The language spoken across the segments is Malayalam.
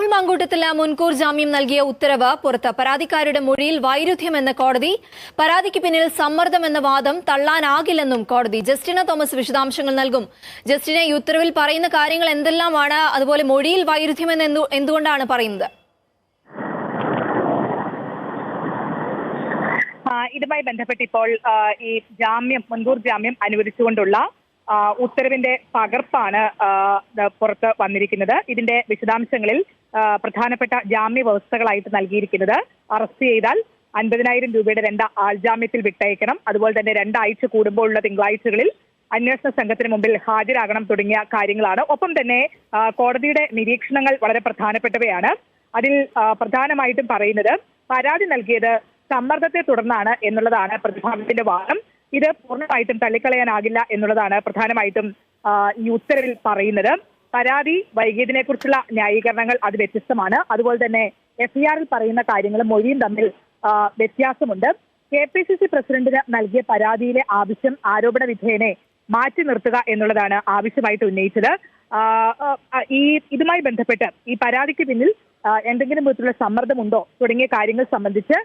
രാഹുൽ മാങ്കൂട്ടത്തിന് മുൻകൂർ ജാമ്യം നൽകിയ ഉത്തരവ് പുറത്ത്. പരാതിക്കാരുടെ മൊഴിയിൽ വൈരുദ്ധ്യമെന്ന കോടതി. പരാതിക്ക് പിന്നിൽ സമ്മർദ്ദമെന്ന വാദം തള്ളാനാകില്ലെന്നും കോടതി. ജസ്റ്റിന തോമസ് വിശദാംശങ്ങൾ നൽകും. ജസ്റ്റിന, ഈ ഉത്തരവിൽ പറയുന്ന കാര്യങ്ങൾ എന്തെല്ലാമാണ്? അതുപോലെ മൊഴിയിൽ വൈരുദ്ധ്യമെന്ന് എന്തുകൊണ്ടാണ് പറയുന്നത്? ഇതുമായി ബന്ധപ്പെട്ട് ഇപ്പോൾ ഈ മുൻകൂർ ജാമ്യം അനുവദിച്ചുകൊണ്ടുള്ള ഉത്തരവിന്റെ പകർപ്പാണ് പുറത്ത് വന്നിരിക്കുന്നത്. ഇതിന്റെ വിശദാംശങ്ങളിൽ പ്രധാനപ്പെട്ട ജാമ്യ വ്യവസ്ഥകളായിട്ട് നൽകിയിരിക്കുന്നത്: അറസ്റ്റ് ചെയ്താൽ 50,000 രൂപയുടെ ആൾജാമ്യത്തിൽ വിട്ടയക്കണം, അതുപോലെ തന്നെ 2 ആഴ്ച കൂടുമ്പോഴുള്ള തിങ്കളാഴ്ചകളിൽ അന്വേഷണ സംഘത്തിന് മുമ്പിൽ ഹാജരാകണം തുടങ്ങിയ കാര്യങ്ങളാണ്. ഒപ്പം തന്നെ കോടതിയുടെ നിരീക്ഷണങ്ങൾ വളരെ പ്രധാനപ്പെട്ടവയാണ്. അതിൽ പ്രധാനമായിട്ടും പറയുന്നത് പരാതി നൽകിയത് സമ്മർദ്ദത്തെ തുടർന്നാണ് എന്നുള്ളതാണ് പ്രതിഭാഗത്തിന്റെ വാദം. ഇത് പൂർണ്ണമായിട്ടും തള്ളിക്കളയാനാകില്ല എന്നുള്ളതാണ് പ്രധാനമായിട്ടും ഈ ഉത്തരവിൽ പറയുന്നത്. പരാതി വൈകിയതിനെ കുറിച്ചുള്ള ന്യായീകരണങ്ങൾ അത് വ്യത്യസ്തമാണ്. അതുപോലെ തന്നെ FIRൽ പറയുന്ന കാര്യങ്ങളും മൊഴിയും തമ്മിൽ വ്യത്യാസമുണ്ട്. KPCC പ്രസിഡന്റിന് നൽകിയ പരാതിയിലെ ആവശ്യം ആരോപണ വിധേയനെ മാറ്റി നിർത്തുക എന്നുള്ളതാണ് ആവശ്യമായിട്ട് ഉന്നയിച്ചത്. ഇതുമായി ബന്ധപ്പെട്ട് ഈ പരാതിക്ക് പിന്നിൽ എന്തെങ്കിലും വിധത്തിലുള്ള സമ്മർദ്ദമുണ്ടോ തുടങ്ങിയ കാര്യങ്ങൾ സംബന്ധിച്ച്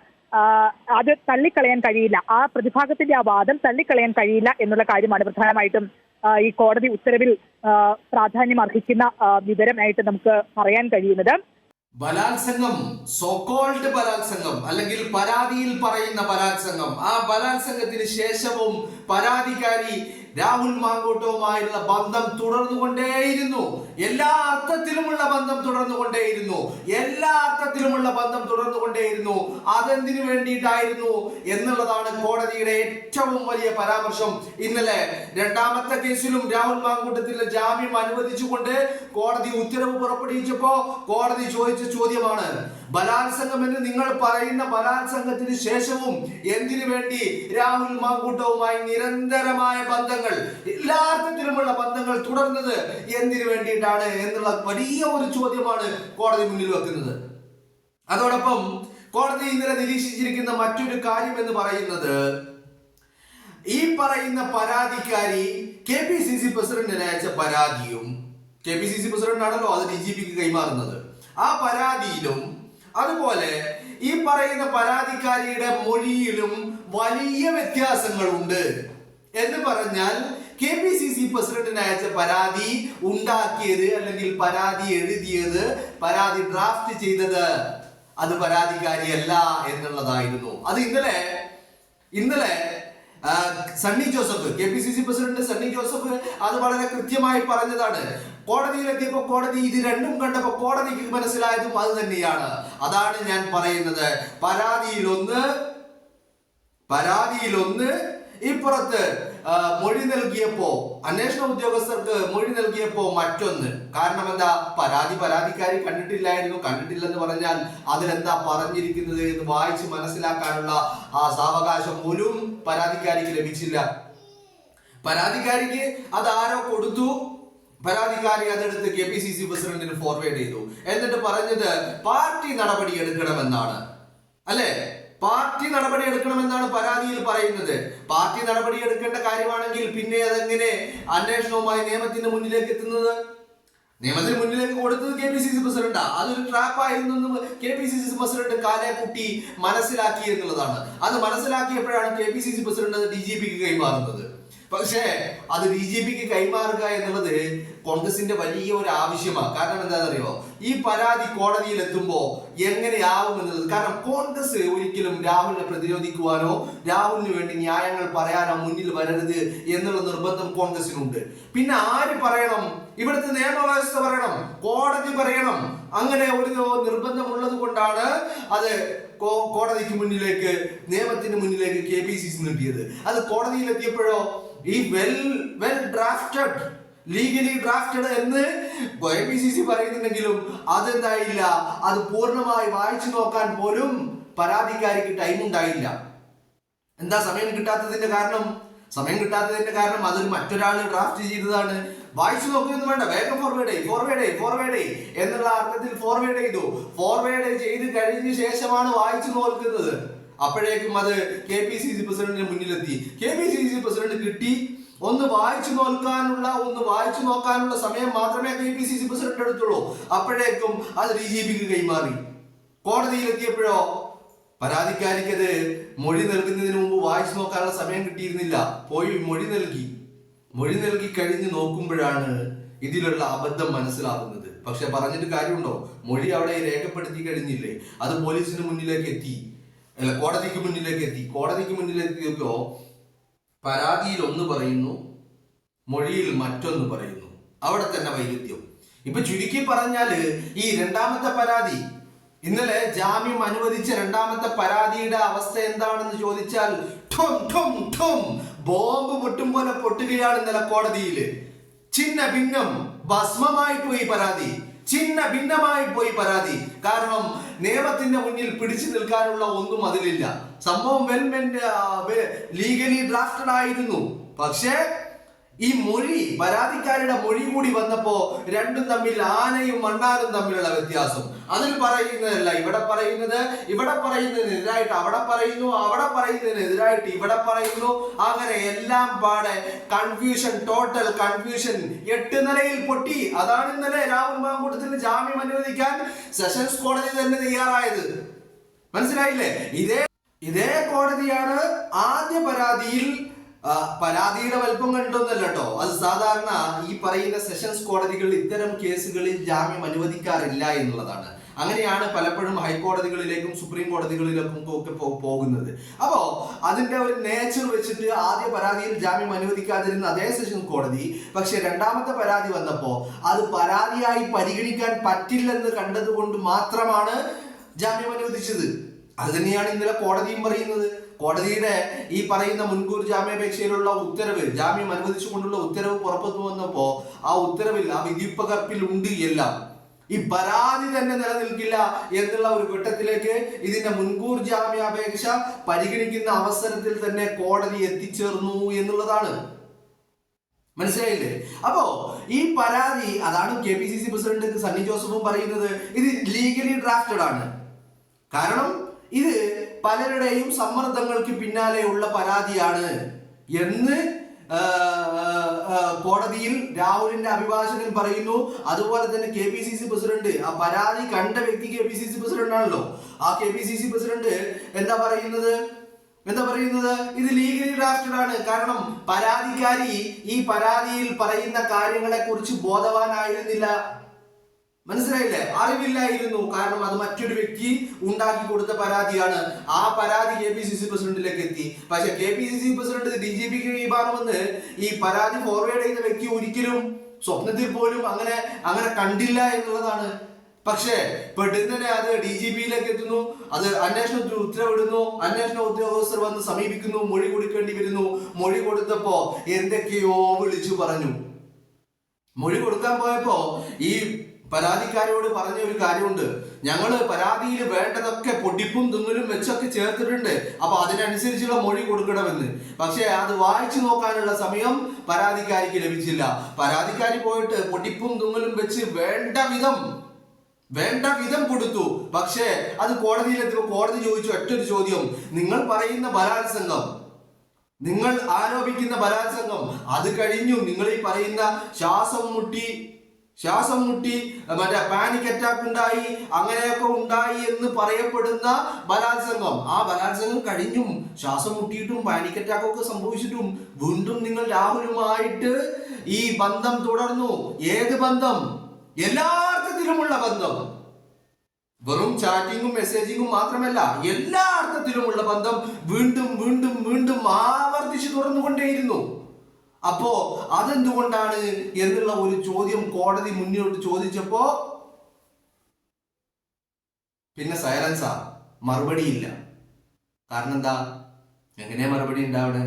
അത് തള്ളിക്കളയാൻ കഴിയില്ല, ആ പ്രതിഭാഗത്തിന്റെ ആ വാദം തള്ളിക്കളയാൻ കഴിയില്ല എന്നുള്ള കാര്യമാണ് പ്രധാനമായിട്ടും ഈ കോടതി ഉത്തരവിൽ പ്രാധാന്യം അർഹിക്കുന്ന വിവരമായിട്ട് നമുക്ക് പറയാൻ കഴിയുന്നത്. ബലാത്സംഗം, സോകോൾഡ് ബലാത്സംഗം അല്ലെങ്കിൽ പരാതിയിൽ പറയുന്ന ബലാത്സംഗം, ആ ബലാത്സംഗത്തിന് ശേഷവും പരാതിക്കാരി രാഹുൽ മാങ്കൂട്ടവുമായുള്ള ബന്ധം തുടർന്നുകൊണ്ടേയിരുന്നു. എല്ലാ അർത്ഥത്തിലുമുള്ള ബന്ധം തുടർന്നുകൊണ്ടേയിരുന്നു. അതെന്തിനു വേണ്ടിയിട്ടായിരുന്നു എന്നുള്ളതാണ് കോടതിയുടെ ഏറ്റവും വലിയ പരാമർശം. ഇന്നലെ രണ്ടാമത്തെ കേസിലും രാഹുൽ മാങ്കൂട്ടത്തിന് ജാമ്യം അനുവദിച്ചുകൊണ്ട് കോടതി ഉത്തരവ് പുറപ്പെടുവിച്ചപ്പോ കോടതി ചോദിച്ച ചോദ്യമാണ്: ബലാത്സംഗം എന്ന് നിങ്ങൾ പറയുന്ന ബലാത്സംഗത്തിന് ശേഷവും എന്തിനു വേണ്ടി രാഹുൽ മാങ്കൂട്ടവുമായി നിരന്തരമായ ബന്ധങ്ങൾ, എല്ലാ അർത്ഥത്തിലുമുള്ള ബന്ധങ്ങൾ തുടർന്നത് എന്തിനു വേണ്ടിയിട്ടാണ് എന്നുള്ള വലിയ ഒരു ചോദ്യമാണ് കോടതി മുന്നിൽ വെക്കുന്നത്. അതോടൊപ്പം കോടതി ഇന്നലെ നിരീക്ഷിച്ചിരിക്കുന്ന മറ്റൊരു കാര്യം എന്ന് പറയുന്നത്, ഈ പറയുന്ന പരാതിക്കാരി KPCC പ്രസിഡന്റിന് അയച്ച പരാതിയും, KPCC പ്രസിഡന്റാണല്ലോ അത് DGPക്ക് കൈമാറുന്നത്, ആ പരാതിയിലും അതുപോലെ ഈ പറയുന്ന പരാതിക്കാരിയുടെ മൊഴിയിലും വലിയ വ്യത്യാസങ്ങളുണ്ട്. എന്ന് പറഞ്ഞാൽ KPCC പ്രസിഡന്റിന് അയച്ച പരാതി ഉണ്ടാക്കിയത് അല്ലെങ്കിൽ പരാതി എഴുതിയത്, പരാതി ഡ്രാഫ്റ്റ് ചെയ്തത് അത് പരാതിക്കാരിയല്ല എന്നുള്ളതായിരുന്നു. അത് ഇന്നലെ സണ്ണി ജോസഫ്, KPCC പ്രസിഡന്റ് സണ്ണി ജോസഫ് അത് വളരെ കൃത്യമായി പറഞ്ഞതാണ്. കോടതിയിലെത്തിയപ്പോൾ കോടതി ഇത് രണ്ടും കണ്ടപ്പോൾ കോടതിക്ക് മനസ്സിലായതും അത് തന്നെയാണ്. അതാണ് ഞാൻ പറയുന്നത്. പരാതിയിലൊന്ന് ഇപ്പുറത്ത് മൊഴി നൽകിയപ്പോ, അന്വേഷണ ഉദ്യോഗസ്ഥർക്ക് മൊഴി നൽകിയപ്പോ മറ്റൊന്ന്. കാരണം എന്താ? പരാതിക്കാരി കണ്ടിട്ടില്ലെന്ന് പറഞ്ഞാൽ അതിലെന്താ പറഞ്ഞിരിക്കുന്നത് എന്ന് വായിച്ച് മനസ്സിലാക്കാനുള്ള ആ സാവകാശം പോലും പരാതിക്കാരിക്ക് ലഭിച്ചില്ല. പരാതിക്കാരിക്ക് അത് ആരോ കൊടുത്തു, പരാതിക്കാരി അതെടുത്ത് KPCC പ്രസിഡന്റിന് ഫോർവേഡ് ചെയ്തു. എന്നിട്ട് പറഞ്ഞത് പാർട്ടി നടപടി എടുക്കണമെന്നാണ്. അല്ലെ? പാർട്ടി നടപടി എടുക്കണമെന്നാണ് പരാതിയിൽ പറയുന്നത്. പാർട്ടി നടപടി എടുക്കേണ്ട കാര്യമാണെങ്കിൽ പിന്നെ അതെങ്ങനെ അന്വേഷണവുമായി നിയമത്തിന്റെ മുന്നിലേക്ക് എത്തുന്നത്? നിയമത്തിന് മുന്നിലേക്ക് കൊടുത്തത് KPCC പ്രസിഡന്റാ. അതൊരു ട്രാപ്പായിരുന്നു KPCC പ്രസിഡന്റ് കാലേക്കുട്ടി മനസ്സിലാക്കി എന്നുള്ളതാണ്. അത് മനസ്സിലാക്കിയപ്പോഴാണ് KPCC പ്രസിഡന്റ് അത് DGPക്ക് കൈമാറുന്നത്. പക്ഷേ അത് DGPക്ക് കൈമാറുക എന്നുള്ളത് കോൺഗ്രസിന്റെ വലിയ ഒരു ആവശ്യമാണ്. കാരണം എന്താണെന്നറിയോ? ഈ പരാതി കോടതിയിൽ എത്തുമ്പോ എങ്ങനെയാവും എന്നുള്ളത്. കാരണം കോൺഗ്രസ് ഒരിക്കലും രാഹുലിനെ പ്രതിരോധിക്കുവാനോ രാഹുലിന് വേണ്ടി ന്യായങ്ങൾ പറയാനോ മുന്നിൽ വരരുത് എന്നുള്ള നിർബന്ധം കോൺഗ്രസിനുണ്ട്. പിന്നെ ആര് പറയണം? ഇവിടുത്തെ നിയമവ്യവസ്ഥ പറയണം, കോടതി പറയണം. അങ്ങനെ ഒരു നിർബന്ധമുള്ളത് കൊണ്ടാണ് അത് കോടതിക്ക് മുന്നിലേക്ക്, നിയമത്തിന് മുന്നിലേക്ക് KPCC നീട്ടിയത്. അത് കോടതിയിലെത്തിയപ്പോഴോ ഈ വെൽ ഡ്രാഫ്റ്റഡ്, ലീഗലി ഡ്രാഫ്റ്റഡ് എന്ന് KPCC പറയുന്നുണ്ടെങ്കിലും അതെന്തായില്ല, അത് പൂർണ്ണമായി വായിച്ചു നോക്കാൻ പോലും പരാതിക്കാരിക്ക് ടൈം ഉണ്ടായില്ല. എന്താ സമയം കിട്ടാത്തതിന്റെ കാരണം? അതൊരു മറ്റൊരാൾ ഡ്രാഫ്റ്റ് ചെയ്തതാണ്. വായിച്ചു നോക്കുകയൊന്നും വേണ്ട, വേഗം ഫോർവേഡ് എന്നുള്ള അർത്ഥത്തിൽ ഫോർവേഡ് ചെയ്ത് കഴിഞ്ഞ ശേഷമാണ് വായിച്ചു നോക്കുന്നത്. അപ്പോഴേക്കും അത് KPCC പ്രസിഡന്റിന് മുന്നിലെത്തി. KPCC പ്രസിഡന്റ് കിട്ടി, ഒന്ന് വായിച്ചു നോക്കാനുള്ള സമയം മാത്രമേ KPCC പ്രസിഡന്റ് എടുത്തുള്ളൂ. അപ്പോഴേക്കും അത് DGPക്ക് കൈമാറി. കോടതിയിലെത്തിയപ്പോഴോ പരാതിക്കാരിക്കത് മൊഴി നൽകുന്നതിന് മുമ്പ് വായിച്ചു നോക്കാനുള്ള സമയം കിട്ടിയിരുന്നില്ല. പോയി മൊഴി നൽകി കഴിഞ്ഞ് നോക്കുമ്പോഴാണ് ഇതിലുള്ള അബദ്ധം മനസ്സിലാകുന്നത്. പക്ഷെ പറഞ്ഞിട്ട് കാര്യമുണ്ടോ? മൊഴി അവിടെ രേഖപ്പെടുത്തി കഴിഞ്ഞില്ലേ? അത് പോലീസിന് മുന്നിലേക്ക് എത്തി, അല്ല കോടതിക്ക് മുന്നിലേക്ക് എത്തി. കോടതിക്ക് മുന്നിലെത്തിയപ്പോ പരാതിയിൽ ഒന്ന് പറയുന്നു, മൊഴിയിൽ മറ്റൊന്ന് പറയുന്നു. അവിടെ തന്നെ വൈരുദ്ധ്യം. ഇപ്പൊ ചുരുക്കി പറഞ്ഞാല് ഈ രണ്ടാമത്തെ പരാതി, ഇന്നലെ ജാമ്യം അനുവദിച്ച രണ്ടാമത്തെ പരാതിയുടെ അവസ്ഥ എന്താണെന്ന് ചോദിച്ചാൽ ഠും ഠും ഠും ബോംബ് പൊട്ടും പോലെ പൊട്ടുകയാണ് ഇന്നലെ കോടതിയിൽ. ചിന്ന ഭിന്നം ഭസ്മമായി പോയി പരാതി. കാരണം നിയമത്തിന്റെ മുന്നിൽ പിടിച്ചു നിൽക്കാനുള്ള ഒന്നും അതിലില്ല. സംഭവം ലീഗലി ഡ്രാഫ്റ്റഡ് ആയിരുന്നു. പക്ഷേ ഈ പരാതിക്കാരുടെ മൊഴി കൂടി വന്നപ്പോ രണ്ടും തമ്മിൽ ആനയും മണ്ണാനും തമ്മിലുള്ള വ്യത്യാസം. അതിൽ പറയുന്നതല്ല ഇവിടെ പറയുന്നതിനെതിരായിട്ട് അവിടെ പറയുന്നതിനെതിരായിട്ട് ഇവിടെ പറയുന്നു. അങ്ങനെ എല്ലാം പാടെ ടോട്ടൽ കൺഫ്യൂഷൻ 8 നിലയിൽ പൊട്ടി. അതാണ് ഇന്നലെ രാഹുൽ മാങ്കൂട്ടത്തിന് ജാമ്യം അനുവദിക്കാൻ സെഷൻസ് കോടതി തന്നെ തയ്യാറായത്. മനസ്സിലായില്ലേ? ഇതേ കോടതിയാണ് ആദ്യ പരാതിയുടെ വലിപ്പം കണ്ടൊന്നല്ല കേട്ടോ. അത് സാധാരണ ഈ പറയുന്ന സെഷൻസ് കോടതികൾ ഇത്തരം കേസുകളിൽ ജാമ്യം അനുവദിക്കാറില്ല എന്നുള്ളതാണ്. അങ്ങനെയാണ് പലപ്പോഴും ഹൈക്കോടതികളിലേക്കും സുപ്രീം കോടതികളിലേക്കും ഒക്കെ പോകുന്നത്. അപ്പോ അതിന്റെ ഒരു നേച്ചർ വെച്ചിട്ട് ആദ്യ പരാതിയിൽ ജാമ്യം അനുവദിക്കാതിരുന്ന അതേ സെഷൻസ് കോടതി പക്ഷെ രണ്ടാമത്തെ പരാതി വന്നപ്പോ അത് പരാതിയായി പരിഗണിക്കാൻ പറ്റില്ലെന്ന് കണ്ടതുകൊണ്ട് മാത്രമാണ് ജാമ്യം അനുവദിച്ചത്. അത് തന്നെയാണ് ഇന്നലെ കോടതിയും പറയുന്നത്. കോടതിയുടെ ഈ പറയുന്ന മുൻകൂർ ജാമ്യാപേക്ഷയിലുള്ള ഉത്തരവ്, ജാമ്യം അനുവദിച്ചുകൊണ്ടുള്ള ഉത്തരവ് പുറപ്പെട്ടു വന്നപ്പോ ആ ഉത്തരവിൽ, ആ വിധിപ്പകർപ്പിൽ ഉണ്ട് എല്ലാം. ഈ പരാതി തന്നെ നിലനിൽക്കില്ല എന്നുള്ള ഒരു ഘട്ടത്തിലേക്ക് ഇതിന്റെ മുൻകൂർ ജാമ്യാപേക്ഷ പരിഗണിക്കുന്ന അവസരത്തിൽ തന്നെ കോടതി എത്തിച്ചേർന്നു എന്നുള്ളതാണ്. മനസ്സിലായില്ലേ? അപ്പോ ഈ പരാതി, അതാണ് KPCC പ്രസിഡന്റ് സണ്ണി ജോസഫും പറയുന്നത്, ഇത് ലീഗലി ഡ്രാഫ്റ്റഡ് ആണ്. കാരണം ഇത് പലരുടെയും സമ്മർദ്ദങ്ങൾക്ക് പിന്നാലെയുള്ള പരാതിയാണ് എന്ന് കോടതിയിൽ രാഹുലിന്റെ അഭിഭാഷകൻ പറയുന്നു. അതുപോലെ തന്നെ KPCC പ്രസിഡന്റ്, ആ പരാതി കണ്ട വ്യക്തി KPCC പ്രസിഡന്റ് ആണല്ലോ. ആ KPCC പ്രസിഡന്റ് എന്താ പറയുന്നത്? ഇത് ലീഗലി ഡ്രാഫ്റ്റഡ് ആണ്. കാരണം പരാതിക്കാരി ഈ പരാതിയിൽ പറയുന്ന കാര്യങ്ങളെ കുറിച്ച് ബോധവാനായിരുന്നില്ല. മനസ്സിലായില്ലേ? അറിവില്ലായിരുന്നു. കാരണം അത് മറ്റൊരു വ്യക്തി ഉണ്ടാക്കി കൊടുത്ത പരാതിയാണ്. ആ പരാതി KPCC പ്രസിഡന്റിലേക്ക് എത്തി. പക്ഷെ KPCC പ്രസിഡന്റ് DGPക്ക് കൈമാറുമെന്ന് ഈ പരാതി ഫോർവേഡ് ചെയ്ത വ്യക്തി ഒരിക്കലും സ്വപ്നത്തിൽ പോലും അങ്ങനെ കണ്ടില്ല എന്നുള്ളതാണ്. പക്ഷേ പെട്ടെന്ന് അത് DGPയിലേക്ക് എത്തുന്നു. അത് അന്വേഷണത്തിന് ഉത്തരവിടുന്നു. അന്വേഷണ ഉദ്യോഗസ്ഥർ വന്ന് സമീപിക്കുന്നു. മൊഴി കൊടുക്കേണ്ടി വരുന്നു. മൊഴി കൊടുത്തപ്പോ എന്തൊക്കെയോ വിളിച്ചു പറഞ്ഞു. മൊഴി കൊടുക്കാൻ പോയപ്പോ ഈ പരാതിക്കാരോട് പറഞ്ഞ ഒരു കാര്യമുണ്ട്. ഞങ്ങള് പരാതിയിൽ വേണ്ടതൊക്കെ പൊടിപ്പും തുങ്ങലും വെച്ചൊക്കെ ചേർത്തിട്ടുണ്ട്, അപ്പൊ അതിനനുസരിച്ചുള്ള മൊഴി കൊടുക്കണമെന്ന്. പക്ഷെ അത് വായിച്ചു നോക്കാനുള്ള സമയം പരാതിക്കാരിക്ക് ലഭിച്ചില്ല. പരാതിക്കാരി പോയിട്ട് പൊടിപ്പും തുങ്ങലും വെച്ച് വേണ്ട വിധം കൊടുത്തു. പക്ഷേ അത് കോടതിയിലെത്തിയപ്പോൾ കോടതി ചോദിച്ചു ഒറ്റൊരു ചോദ്യം: നിങ്ങൾ പറയുന്ന ബലാത്സംഗം, നിങ്ങൾ ആരോപിക്കുന്ന ബലാത്സംഗം അത് കഴിഞ്ഞു. നിങ്ങൾ ഈ പറയുന്ന ശ്വാസം മുട്ടി മറ്റേ പാനിക് അറ്റാക്ക് ഉണ്ടായി, അങ്ങനെയൊക്കെ ഉണ്ടായി എന്ന് പറയപ്പെടുന്ന ബലാത്സംഗം, ആ ബലാത്സംഗം കഴിഞ്ഞും ശ്വാസം മുട്ടിയിട്ടും പാനിക് അറ്റാക്ക് ഒക്കെ സംഭവിച്ചിട്ടും വീണ്ടും നിങ്ങൾ രാഹുലുമായിട്ട് ഈ ബന്ധം തുടർന്നു. ഏത് ബന്ധം? എല്ലാ അർത്ഥത്തിലുമുള്ള ബന്ധം. വെറും ചാറ്റിങ്ങും മെസ്സേജിങ്ങും മാത്രമല്ല, എല്ലാ അർത്ഥത്തിലുമുള്ള ബന്ധം വീണ്ടും ആവർത്തിച്ച് തുടർന്നുകൊണ്ടേയിരുന്നു. അപ്പോ അതെന്തുകൊണ്ടാണ് എന്നുള്ള ഒരു ചോദ്യം കോടതി മുന്നോട്ട് ചോദിച്ചപ്പോ പിന്നെ സൈലൻസാ, മറുപടിയില്ല. കാരണം എന്താ? എങ്ങനെയാ മറുപടി ഉണ്ടാവണേ?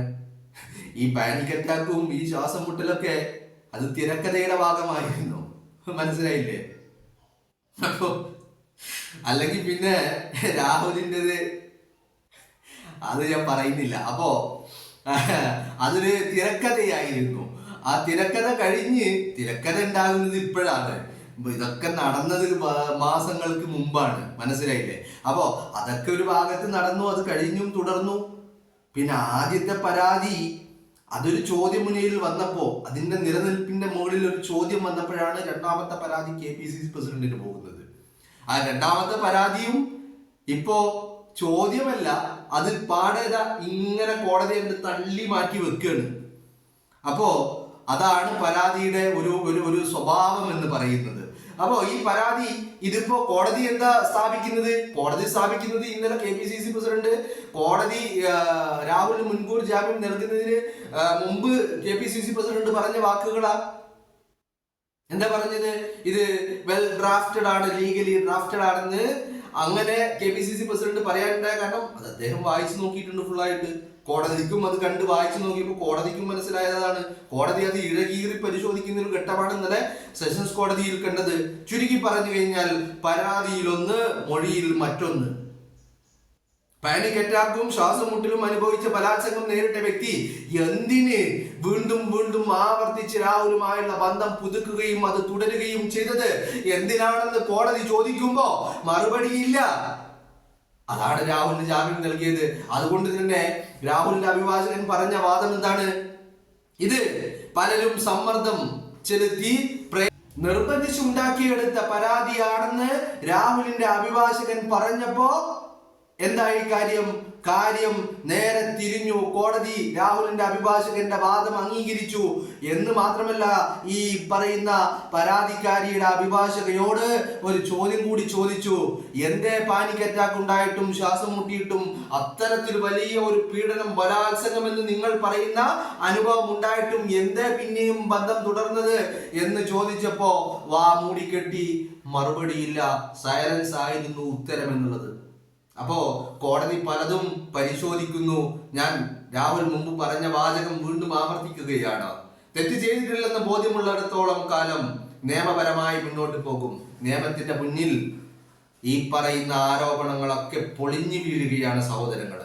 ഈ പാനിക് അറ്റാക്കും ഈ ശ്വാസം മുട്ടലൊക്കെ അത് തിരക്കഥയുടെ ഭാഗമായിരുന്നു. മനസ്സിലായില്ലേ? അപ്പോ അല്ലെങ്കിൽ പിന്നെ രാഹുലിൻ്റെത് അത് ഞാൻ പറയുന്നില്ല. അപ്പോ അതൊരു തിരക്കഥയായിരുന്നു. ആ തിരക്കഥ കഴിഞ്ഞ്, തിരക്കഥ ഉണ്ടാകുന്നത് ഇപ്പോഴാണ്. ഇതൊക്കെ നടന്നത് മാസങ്ങൾക്ക് മുമ്പാണ്. മനസ്സിലായില്ലേ? അപ്പോ അതൊക്കെ ഒരു ഭാഗത്ത് നടന്നു, അത് കഴിഞ്ഞും തുടർന്നു. പിന്നെ ആദ്യത്തെ പരാതി അതൊരു ചോദ്യമുനയിൽ വന്നപ്പോ, അതിന്റെ നിലനിൽപ്പിന്റെ മുകളിൽ ഒരു ചോദ്യം വന്നപ്പോഴാണ് രണ്ടാമത്തെ പരാതി KPCC പ്രസിഡന്റിന് പോകുന്നത്. ആ രണ്ടാമത്തെ പരാതിയും ഇപ്പോ ചോദ്യമല്ല, അത് പാടേത ഇങ്ങനെ കോടതി കണ്ട് തള്ളി മാറ്റി വെക്കുകയാണ്. അപ്പോ അതാണ് പരാതിയുടെ ഒരു സ്വഭാവം എന്ന് പറയുന്നത്. അപ്പോ ഈ പരാതി ഇതിപ്പോ കോടതി എന്താ സ്ഥാപിക്കുന്നത്? കോടതി സ്ഥാപിക്കുന്നത് ഇന്നലെ KPCC പ്രസിഡന്റ് കോടതി രാഹുലിന് മുൻകൂർ ജാമ്യം നൽകുന്നതിന് മുമ്പ് KPCC പ്രസിഡന്റ് പറഞ്ഞ വാക്കുകളാ. എന്താ പറഞ്ഞത്? ഇത് വെൽ ഡ്രാഫ്റ്റഡ് ആണ്, ലീഗലി ഡ്രാഫ്റ്റഡ് ആണെന്ന്. അങ്ങനെ KPCC പ്രസിഡന്റ് പറയാനുണ്ടായ കാരണം അത് അദ്ദേഹം വായിച്ചു നോക്കിയിട്ടുണ്ട് ഫുള്ളായിട്ട്. കോടതിക്കും അത് കണ്ട് വായിച്ചു നോക്കിയപ്പോൾ കോടതിക്കും മനസ്സിലായതാണ്. കോടതി അത് ഇഴകീറി പരിശോധിക്കുന്ന ഒരു ഘട്ടമാണ് ഇന്നലെ സെഷൻസ് കോടതിയിൽ കണ്ടത്. ചുരുക്കി പറഞ്ഞു കഴിഞ്ഞാൽ പരാതിയിൽ ഒന്ന്, മൊഴിയിൽ മറ്റൊന്ന്. പാനിക് അറ്റാക്കും ശ്വാസമുട്ടലും അനുഭവിച്ച ബലാത്സംഗം നേരിട്ട വ്യക്തി എന്തിന് വീണ്ടും വീണ്ടും ആവർത്തിച്ച് രാഹുലുമായുള്ള ബന്ധം പുതുക്കുകയും അത് തുടരുകയും ചെയ്തത് എന്തിനാണെന്ന് കോടതി ചോദിക്കുമ്പോ മറുപടിയില്ല. അതാണ് രാഹുലിന് ജാമ്യം നൽകിയത്. അതുകൊണ്ട് തന്നെ രാഹുലിന്റെ അഭിഭാഷകൻ പറഞ്ഞ വാദം എന്താണ്? ഇത് പലരും സമ്മർദ്ദം ചെലുത്തി നിർബന്ധിച്ചുണ്ടാക്കിയെടുത്ത പരാതിയാണെന്ന് രാഹുലിന്റെ അഭിഭാഷകൻ പറഞ്ഞപ്പോ എന്തായി കാര്യം നേരെ തിരിഞ്ഞു. കോടതി രാഹുലിന്റെ അഭിഭാഷകന്റെ വാദം അംഗീകരിച്ചു എന്ന് മാത്രമല്ല, ഈ പറയുന്ന പരാതിക്കാരിയുടെ അഭിഭാഷകയോട് ഒരു ചോദ്യം കൂടി ചോദിച്ചു. എന്തേ പാനിക് അറ്റാക്ക് ഉണ്ടായിട്ടും ശ്വാസം മുട്ടിയിട്ടും അത്തരത്തിൽ വലിയ ഒരു പീഡനം, ബലാത്സംഗം എന്ന് നിങ്ങൾ പറയുന്ന അനുഭവം ഉണ്ടായിട്ടും എന്തേ പിന്നെയും ബന്ധം തുടർന്നത് എന്ന് ചോദിച്ചപ്പോ വാ മൂടിക്കെട്ടി, മറുപടിയില്ല, സൈലൻസ് ആയിരുന്നു ഉത്തരം എന്നുള്ളത്. അപ്പോ കോടതി പലതും പരിശോധിക്കുന്നു. ഞാൻ രാഹുൽ മുമ്പ് പറഞ്ഞ വാചകം വീണ്ടും ആവർത്തിക്കുകയാണ്. തെറ്റ് ചെയ്തിട്ടില്ലെന്ന് ബോധ്യമുള്ളിടത്തോളം കാലം നിയമപരമായി മുന്നോട്ട് പോകും. നിയമത്തിന്റെ മുന്നിൽ ഈ പറയുന്ന ആരോപണങ്ങളൊക്കെ പൊളിഞ്ഞു വീഴുകയാണ് സഹോദരങ്ങൾ.